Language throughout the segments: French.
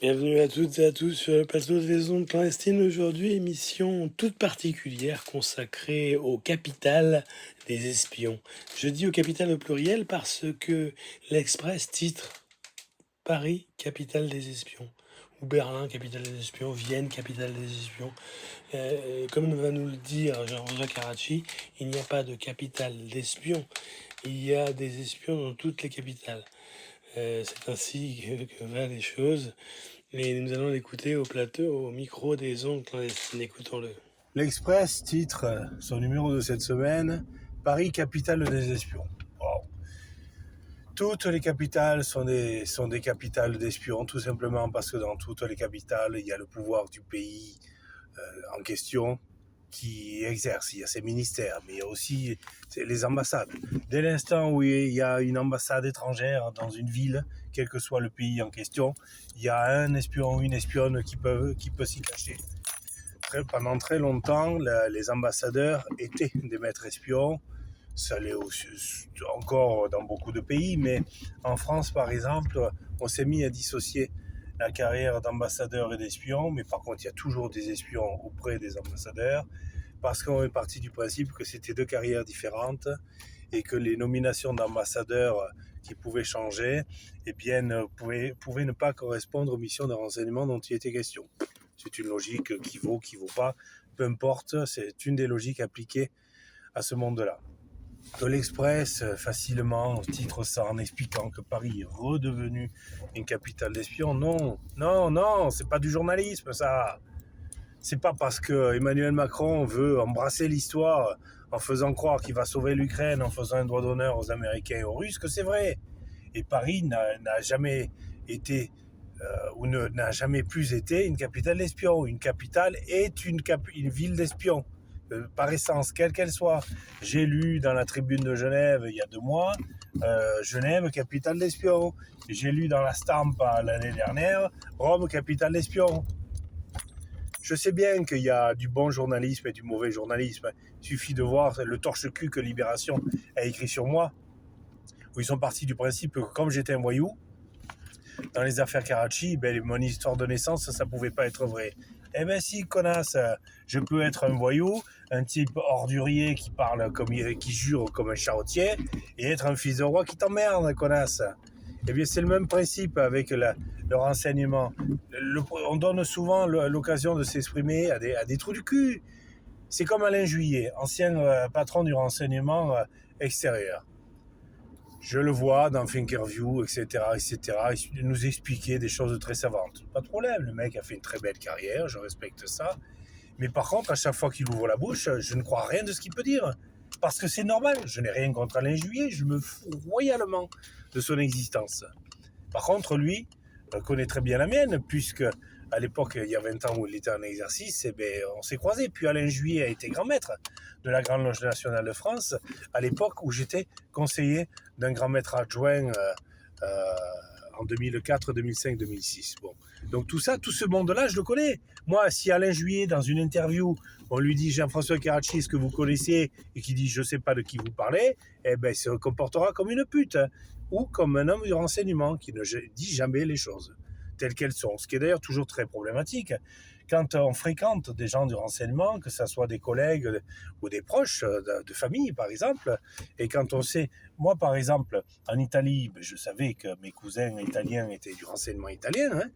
Bienvenue à toutes et à tous sur le plateau des ondes clandestines. Aujourd'hui, émission toute particulière consacrée aux capitales des espions. Je dis aux capitales au pluriel parce que l'Express titre Paris, capitale des espions. Ou Berlin, capitale des espions, Vienne, capitale des espions. Comme va nous le dire Jean-François Carracci, il n'y a pas de capitale d'espions. Il y a des espions dans toutes les capitales. C'est ainsi que vont les choses. Et nous allons l'écouter au plateau, au micro des ondes clandestines. Écoutons-le. L'Express titre son numéro de cette semaine Paris, capitale des espions. Wow. Toutes les capitales sont des capitales d'espions, tout simplement parce que dans toutes les capitales, il y a le pouvoir du pays en question qui exerce. Il y a ses ministères, mais il y a aussi les ambassades. Dès l'instant où il y a une ambassade étrangère dans une ville, quel que soit le pays en question, il y a un espion ou une espionne qui peut s'y cacher. Pendant très longtemps, les ambassadeurs étaient des maîtres espions. Ça l'est aussi, encore dans beaucoup de pays, mais en France, par exemple, on s'est mis à dissocier la carrière d'ambassadeur et d'espion, mais par contre, il y a toujours des espions auprès des ambassadeurs, parce qu'on est parti du principe que c'était deux carrières différentes et que les nominations d'ambassadeurs qui pouvaient changer, eh bien, pouvaient ne pas correspondre aux missions de renseignement dont il était question. C'est une logique qui vaut pas, peu importe, c'est une des logiques appliquées à ce monde-là. Que l'Express facilement titre ça en expliquant que Paris est redevenu une capitale d'espions, non, c'est pas du journalisme ça. C'est pas parce que Emmanuel Macron veut embrasser l'histoire en faisant croire qu'il va sauver l'Ukraine, en faisant un doigt d'honneur aux Américains et aux Russes que c'est vrai. Et Paris n'a jamais été ou n'a jamais plus été une capitale d'espions. Une capitale est une ville d'espions, par essence, quelle qu'elle soit. J'ai lu dans la Tribune de Genève il y a 2 mois, Genève, capitale d'espions. J'ai lu dans la Stampa l'année dernière, Rome, capitale d'espions. Je sais bien qu'il y a du bon journalisme et du mauvais journalisme. Il suffit de voir le torche-cul que Libération a écrit sur moi, où ils sont partis du principe que comme j'étais un voyou, dans les affaires Carracci, mon histoire de naissance, ça pouvait pas être vrai. Eh ben si, connasse, je peux être un voyou, un type ordurier qui parle qui jure comme un charretier, et être un fils de roi qui t'emmerde, connasse. Eh bien c'est le même principe avec le renseignement. On donne souvent l'occasion de s'exprimer à des trous du cul. C'est comme Alain Juillet, ancien patron du renseignement extérieur. Je le vois dans Thinkerview, etc., il nous expliquait des choses très savantes. Pas de problème, le mec a fait une très belle carrière, je respecte ça. Mais par contre, à chaque fois qu'il ouvre la bouche, je ne crois rien de ce qu'il peut dire. Parce que c'est normal, je n'ai rien contre Alain Juillet, je me fous royalement de son existence. Par contre, lui connaît très bien la mienne, puisque à l'époque, il y a 20 ans où il était en exercice, on s'est croisés. Puis Alain Juillet a été grand maître de la Grande Loge nationale de France, à l'époque où j'étais conseiller d'un grand maître adjoint en 2004, 2005, 2006. Bon. Donc tout ce monde-là, je le connais. Moi, si Alain Juillet, dans une interview, on lui dit Jean-François Carracci, est-ce que vous connaissez, et qui dit je ne sais pas de qui vous parlez, il se comportera comme une pute, ou comme un homme du renseignement qui ne dit jamais les choses telles qu'elles sont. Ce qui est d'ailleurs toujours très problématique. Quand on fréquente des gens du renseignement, que ce soit des collègues ou des proches de famille, par exemple, et quand on sait, moi, par exemple, en Italie, je savais que mes cousins italiens étaient du renseignement italien. Hein.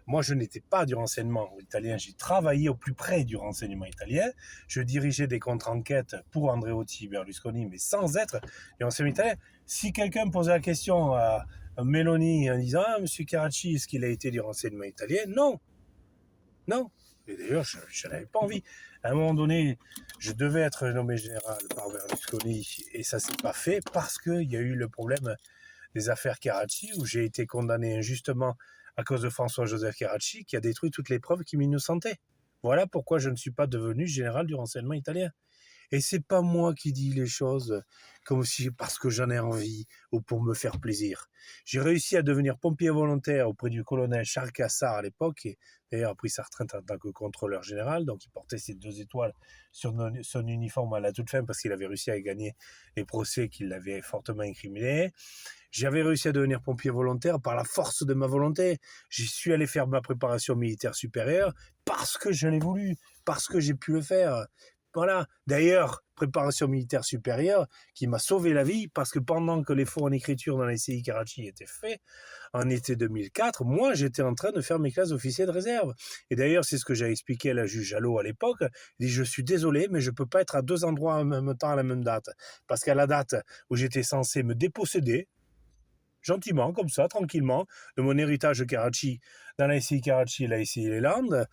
Moi, je n'étais pas du renseignement italien. J'ai travaillé au plus près du renseignement italien. Je dirigeais des contre-enquêtes pour Andreotti Berlusconi, mais sans être du renseignement italien. Si quelqu'un me posait la question à Meloni en disant « Ah, monsieur Carracci, est-ce qu'il a été du renseignement italien ?» Non. Et d'ailleurs, je n'avais pas envie. À un moment donné, je devais être nommé général par Berlusconi et ça ne s'est pas fait parce qu'il y a eu le problème des affaires Carracci où j'ai été condamné injustement à cause de François-Joseph Carracci qui a détruit toutes les preuves qui m'innocentaient. Voilà pourquoi je ne suis pas devenu général du renseignement italien. Et c'est pas moi qui dis les choses comme si parce que j'en ai envie ou pour me faire plaisir. J'ai réussi à devenir pompier volontaire auprès du colonel Charles Cassard à l'époque, et d'ailleurs a pris sa retraite en tant que contrôleur général, donc il portait ses 2 étoiles sur son uniforme à la toute fin parce qu'il avait réussi à gagner les procès qui l'avaient fortement incriminé. J'avais réussi à devenir pompier volontaire par la force de ma volonté. J'y suis allé faire ma préparation militaire supérieure parce que je l'ai voulu, parce que j'ai pu le faire. Voilà. D'ailleurs, préparation militaire supérieure qui m'a sauvé la vie parce que pendant que les fours en écriture dans la SCI Karachi étaient faits, en été 2004, moi, j'étais en train de faire mes classes d'officier de réserve. Et d'ailleurs, c'est ce que j'ai expliqué à la juge Allot à l'époque. Il dit, je suis désolé, mais je ne peux pas être à 2 endroits en même temps à la même date. Parce qu'à la date où j'étais censé me déposséder, gentiment, comme ça, tranquillement, de mon héritage Karachi dans la SCI Karachi et la SCI Leland,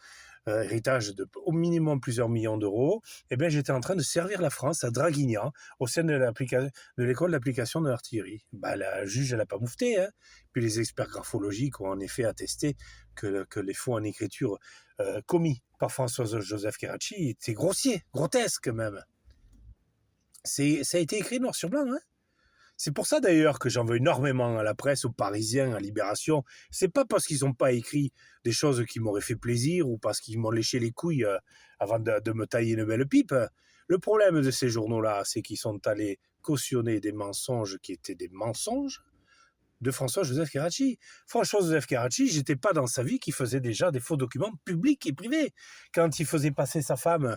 héritage de au minimum plusieurs millions d'euros, eh bien, j'étais en train de servir la France à Draguignan, au sein de l'école d'application de l'artillerie. Bah, la juge, elle n'a pas moufté, hein. Puis les experts graphologiques ont en effet attesté que les faux en écriture commis par François-Joseph Karachi étaient grossiers, grotesques même. Ça a été écrit noir sur blanc, hein. C'est pour ça d'ailleurs que j'en veux énormément à la presse, aux Parisiens, à Libération. C'est pas parce qu'ils n'ont pas écrit des choses qui m'auraient fait plaisir ou parce qu'ils m'ont léché les couilles avant de me tailler une belle pipe. Le problème de ces journaux-là, c'est qu'ils sont allés cautionner des mensonges qui étaient des mensonges de François-Joseph Karachi. François-Joseph Karachi, j'étais pas dans sa vie qui faisait déjà des faux documents publics et privés. Quand il faisait passer sa femme,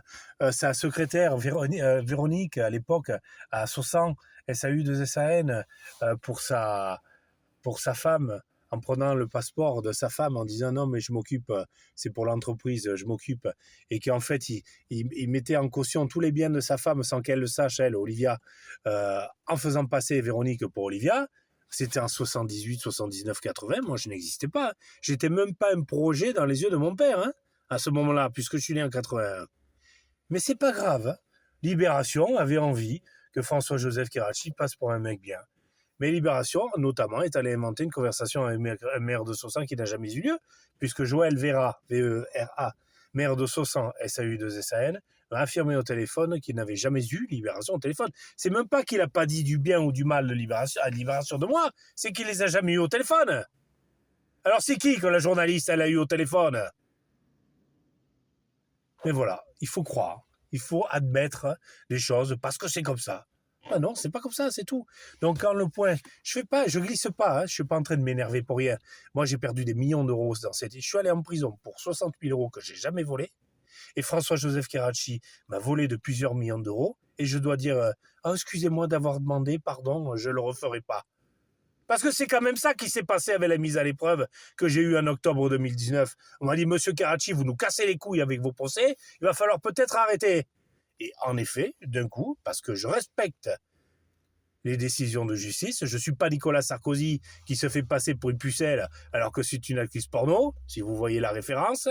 sa secrétaire Véronique à l'époque à Sosan, SAU2SAN, pour sa femme, en prenant le passeport de sa femme, en disant non mais je m'occupe, c'est pour l'entreprise, je m'occupe, et qu'en fait il mettait en caution tous les biens de sa femme sans qu'elle le sache, elle, Olivia, en faisant passer Véronique pour Olivia. C'était en 78, 79, 80, moi je n'existais pas. J'étais même pas un projet dans les yeux de mon père, hein, à ce moment-là, puisque je suis né en 81. Mais c'est pas grave, hein. Libération avait envie que François-Joseph Karachi passe pour un mec bien. Mais Libération, notamment, est allé inventer une conversation avec un maire de Sosan qui n'a jamais eu lieu, puisque Joël Vera, V-E-R-A, maire de Sosan, SAU2SAN, m'a affirmé au téléphone qu'il n'avait jamais eu Libération au téléphone. C'est même pas qu'il n'a pas dit du bien ou du mal de Libération de moi, c'est qu'il les a jamais eu au téléphone. Alors c'est qui que la journaliste, elle a eu au téléphone? Mais voilà, il faut croire, il faut admettre les choses parce que c'est comme ça. Ah non, c'est pas comme ça, c'est tout. Donc quand le point, je glisse pas, hein, je suis pas en train de m'énerver pour rien. Moi j'ai perdu des millions d'euros dans cette... Je suis allé en prison pour 60 000 euros que j'ai jamais volé. Et François-Joseph Karachi m'a volé de plusieurs millions d'euros. Et je dois dire, excusez-moi d'avoir demandé, pardon, je le referai pas. Parce que c'est quand même ça qui s'est passé avec la mise à l'épreuve que j'ai eue en octobre 2019. On m'a dit, monsieur Karachi, vous nous cassez les couilles avec vos procès, il va falloir peut-être arrêter. Et en effet, d'un coup, parce que je respecte les décisions de justice, je ne suis pas Nicolas Sarkozy qui se fait passer pour une pucelle alors que c'est une actrice porno, si vous voyez la référence.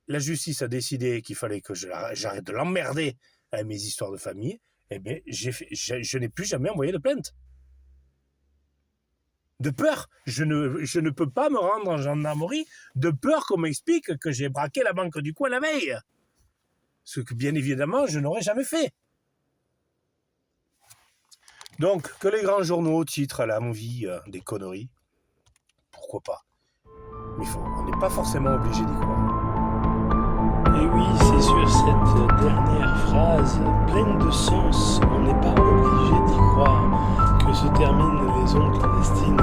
La justice a décidé qu'il fallait que j'arrête de l'emmerder avec mes histoires de famille. Eh bien, je n'ai plus jamais envoyé de plainte. De peur, je ne peux pas me rendre en gendarmerie de peur qu'on m'explique que j'ai braqué la banque du coin la veille. Ce que, bien évidemment, je n'aurais jamais fait. Donc, que les grands journaux titrent à l'envie des conneries, pourquoi pas. Mais on n'est pas forcément obligé d'y croire. Et oui, c'est sur cette dernière phrase pleine de sens, on n'est pas obligé d'y croire, que se terminent les ondes clandestines